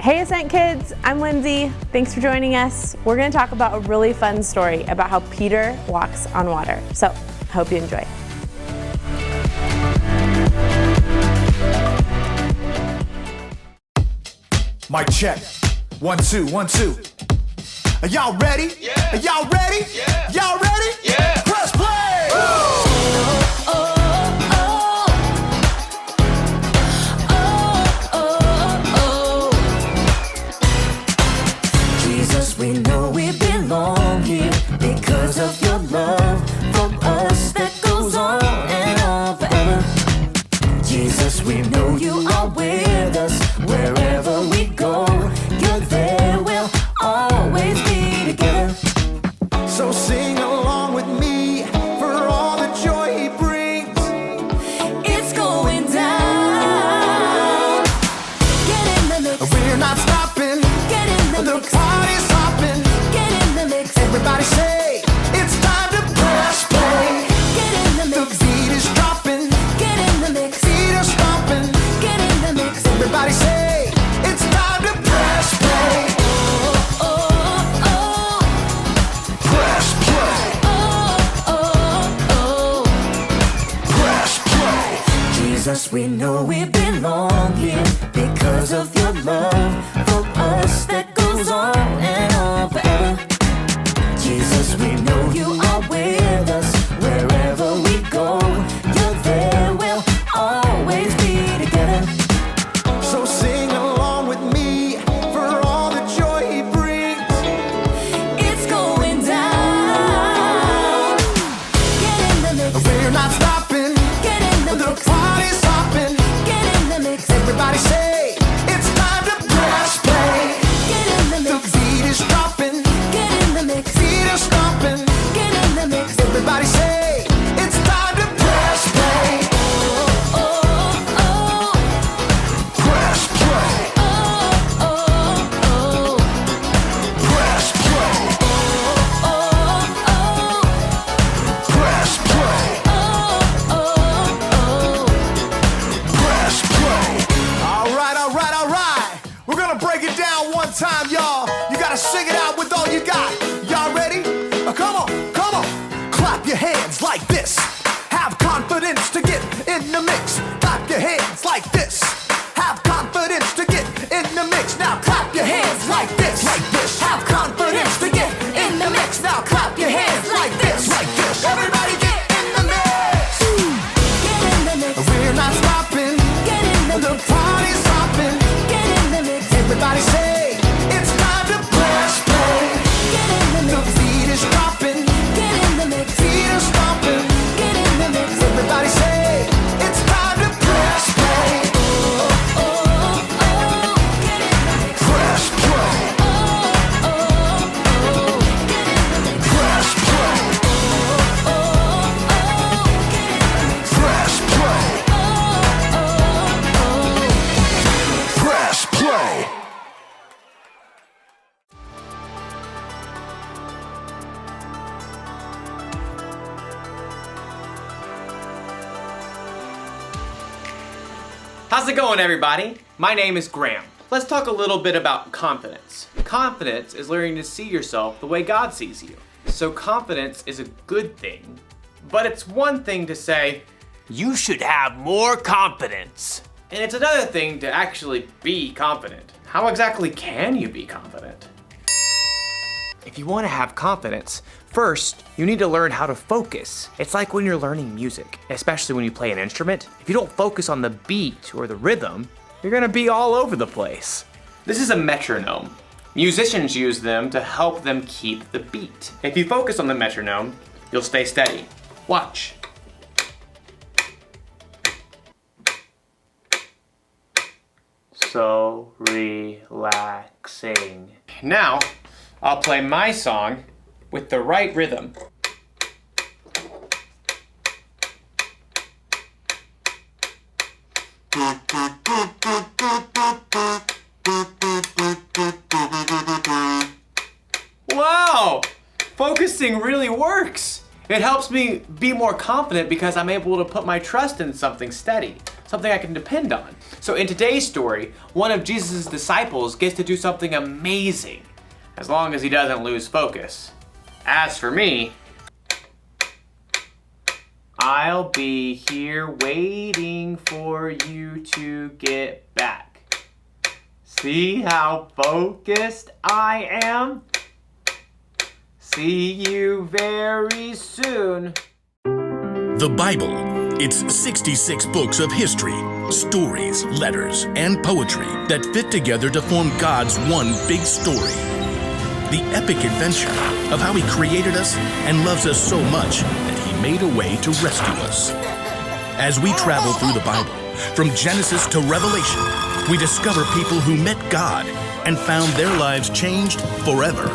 Hey Ascent Kids, I'm Lindsay. Thanks for joining us. We're going to talk about a really fun story about how Peter walks on water. So, I hope you enjoy. Mic check. 1, 2, 1, 2. Are y'all ready? Yeah. Are y'all ready? Yeah. Y'all ready? Yeah. Press play! Jesus, we know we belong here because of your love for us that goes on and on forever. Jesus, we know you are with us wherever we go. You're there, we'll always be together. So sing along with me for all the joy he brings. It's going down. Get in the mix. We're not stopping. Get in the The mix. party's hopping. Get in the mix. Everybody say, it's time to press play. Get in the The mix. beat is dropping. Get in the mix. Feet are stomping. Get in the mix. Everybody say, it's time to press play. Oh, oh, oh. Press play. Press play. Jesus, we know we belong here because of your love for us that goes on and on forever. Jesus, we know you are with us wherever we go. You're there, we'll always be together. So sing along with me for all the joy he brings. It's going down. Get in the mix. We're not stopping. Get in the The mix. party's hopping. Get in the mix. Everybody say, it's time to press play. Get in the The mix. beat is dropping. Get in the mix. Feet are stomping. Get in the mix. Everybody say, it's time to press play. Oh, oh. Press play. Press play. Press play. Press play. All right, all right, all right. We're gonna break it down one time, y'all. You gotta sing it out with all you got. Y'all ready? Come on, come on. Clap your hands like this. Have confidence to get in the mix. Clap your hands like this. Have confidence to get in the mix. Now clap your hands like this. Like this. Have confidence to get in the mix. Now clap your hands like this. Like this. Everybody get in the mix. Get in the mix. We're not stopping. Get in the The mix. party's hopping. Get in the mix. Everybody say, it's time to press play. Get in the The mix. beat is dropping. Get in the mix. Feet are stomping. Get in the mix. Everybody say, it's time to press play. Get in the mix. Press play. Press play. Press play. Press play. How's it going, everybody? My name is Graham. Let's talk a little bit about confidence. Confidence is learning to see yourself the way God sees you. So confidence is a good thing, but it's one thing to say, you should have more confidence. And it's another thing to actually be confident. How exactly can you be confident? If you want to have confidence, first, you need to learn how to focus. It's like when you're learning music, especially when you play an instrument. If you don't focus on the beat or the rhythm, you're gonna be all over the place. This is a metronome. Musicians use them to help them keep the beat. If you focus on the metronome, you'll stay steady. Watch. So relaxing. Now, I'll play my song with the right rhythm. Wow! Focusing really works. It helps me be more confident because I'm able to put my trust in something steady. something I can depend on. So in today's story, one of Jesus' disciples gets to do something amazing, as long as he doesn't lose focus. As for me, I'll be here waiting for you to get back. See how focused I am? See you very soon. The Bible. It's 66 books of history, stories, letters, and poetry that fit together to form God's one big story. The epic adventure of how He created us and loves us so much that He made a way to rescue us. As we travel through the Bible, from Genesis to Revelation, we discover people who met God and found their lives changed forever.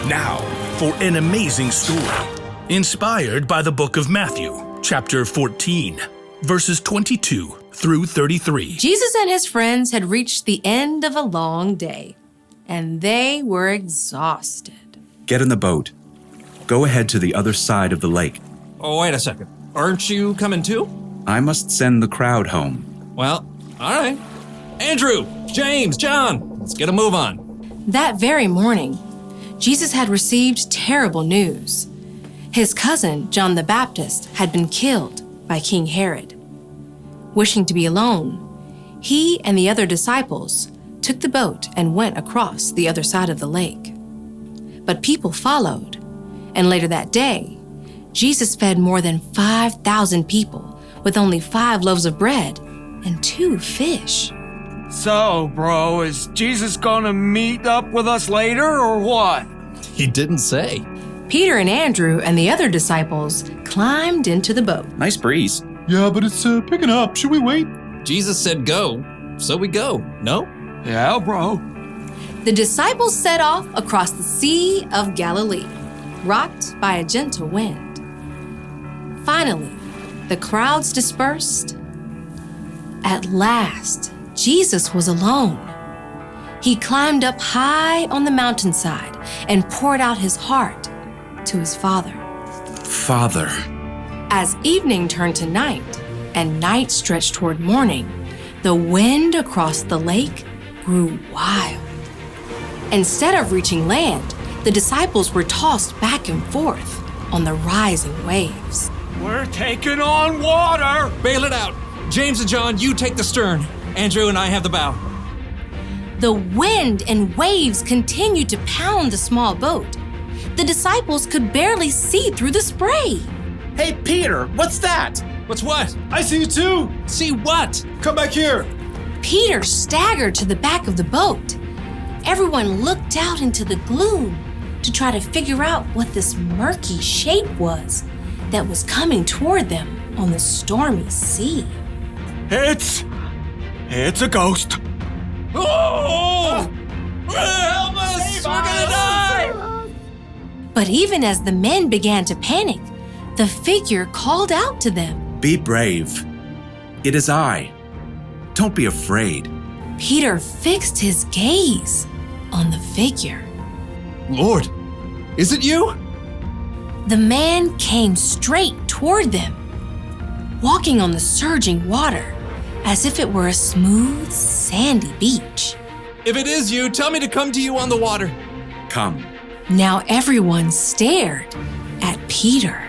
Now, for an amazing story, inspired by the book of Matthew, chapter 14, verses 22 through 33. Jesus and his friends had reached the end of a long day, and they were exhausted. Get in the boat. Go ahead to the other side of the lake. Oh, wait a second. Aren't you coming too? I must send the crowd home. Well, all right. Andrew, James, John, let's get a move on. That very morning, Jesus had received terrible news. His cousin, John the Baptist, had been killed by King Herod. Wishing to be alone, he and the other disciples took the boat and went across the other side of the lake. But people followed, and later that day, Jesus fed more than 5,000 people with only 5 loaves of bread and 2 fish. So, bro, is Jesus gonna meet up with us later or what? He didn't say. Peter and Andrew and the other disciples climbed into the boat. Nice breeze. Yeah, but it's picking up. Should we wait? Jesus said go, so we go, no? Yeah, bro. The disciples set off across the Sea of Galilee, rocked by a gentle wind. Finally, the crowds dispersed. At last, Jesus was alone. He climbed up high on the mountainside and poured out his heart to his Father. Father. As evening turned to night and night stretched toward morning, the wind across the lake grew wild. Instead of reaching land, the disciples were tossed back and forth on the rising waves. We're taking on water! Bail it out. James and John, you take the stern. Andrew and I have the bow. The wind and waves continued to pound the small boat. The disciples could barely see through the spray. Hey, Peter, what's that? What's what? I see you too. See what? Come back here. Peter staggered to the back of the boat. Everyone looked out into the gloom to try to figure out what this murky shape was that was coming toward them on the stormy sea. It's a ghost. Oh! Help us! We're gonna die! But even as the men began to panic, the figure called out to them. Be brave. It is I. Don't be afraid. Peter fixed his gaze on the figure. Lord, is it you? The man came straight toward them, walking on the surging water as if it were a smooth, sandy beach. If it is you, tell me to come to you on the water. Come. Now everyone stared at Peter.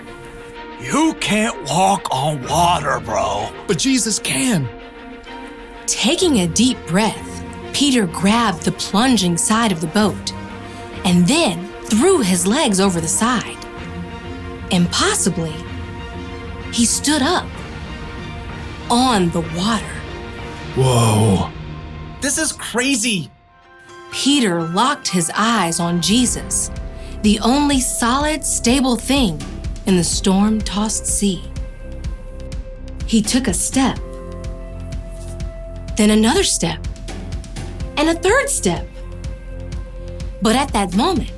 You can't walk on water, bro. But Jesus can. Taking a deep breath, Peter grabbed the plunging side of the boat and then threw his legs over the side. Impossibly, he stood up on the water. Whoa. This is crazy. Peter locked his eyes on Jesus, the only solid, stable thing in the storm-tossed sea. He took a step, then another step, and a third step. But at that moment,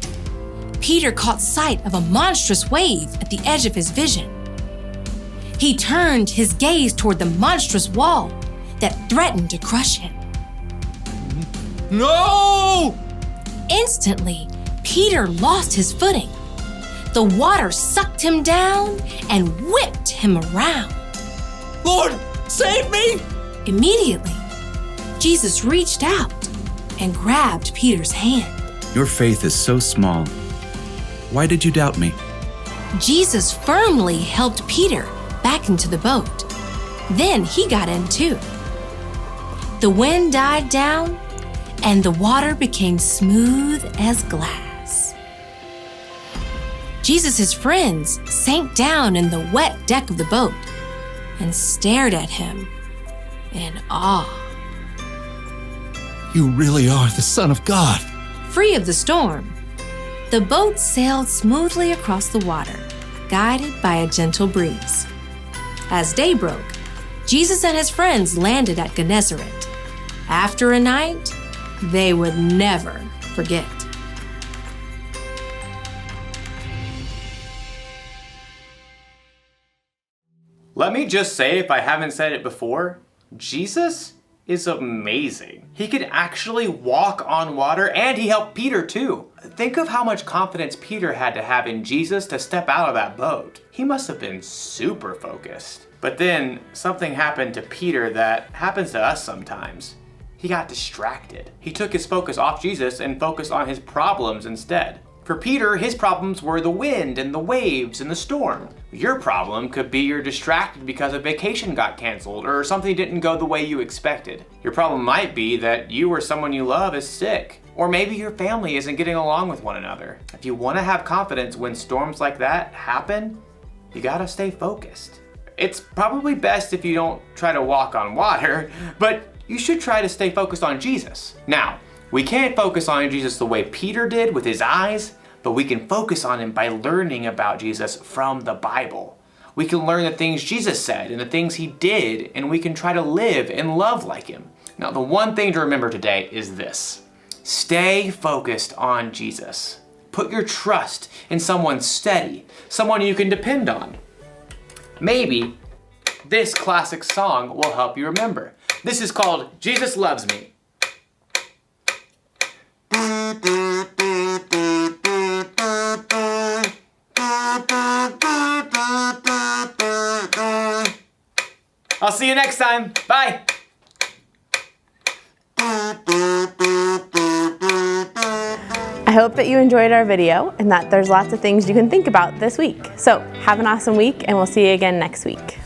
Peter caught sight of a monstrous wave at the edge of his vision. He turned his gaze toward the monstrous wall that threatened to crush him. No! Instantly, Peter lost his footing. The water sucked him down and whipped him around. Lord, save me! Immediately, Jesus reached out and grabbed Peter's hand. Your faith is so small. Why did you doubt me? Jesus firmly helped Peter back into the boat. Then he got in too. The wind died down and the water became smooth as glass. Jesus' friends sank down in the wet deck of the boat and stared at him in awe. You really are the Son of God. Free of the storm, the boat sailed smoothly across the water, guided by a gentle breeze. As day broke, Jesus and his friends landed at Gennesaret. After a night they would never forget. Let me just say, if I haven't said it before, Jesus is amazing. He could actually walk on water, and he helped Peter too. Think of how much confidence Peter had to have in Jesus to step out of that boat. He must have been super focused. But then something happened to Peter that happens to us sometimes. He got distracted. He took his focus off Jesus and focused on his problems instead. For Peter, his problems were the wind and the waves and the storm. Your problem could be you're distracted because a vacation got canceled or something didn't go the way you expected. Your problem might be that you or someone you love is sick, or maybe your family isn't getting along with one another. If you want to have confidence when storms like that happen, you gotta stay focused. It's probably best if you don't try to walk on water, but you should try to stay focused on Jesus. Now, we can't focus on Jesus the way Peter did with his eyes, but we can focus on him by learning about Jesus from the Bible. We can learn the things Jesus said and the things he did, and we can try to live and love like him. Now, the one thing to remember today is this: stay focused on Jesus. Put your trust in someone steady, someone you can depend on. Maybe this classic song will help you remember. This is called Jesus Loves Me. I'll see you next time. Bye. I hope that you enjoyed our video and that there's lots of things you can think about this week. So have an awesome week, and we'll see you again next week.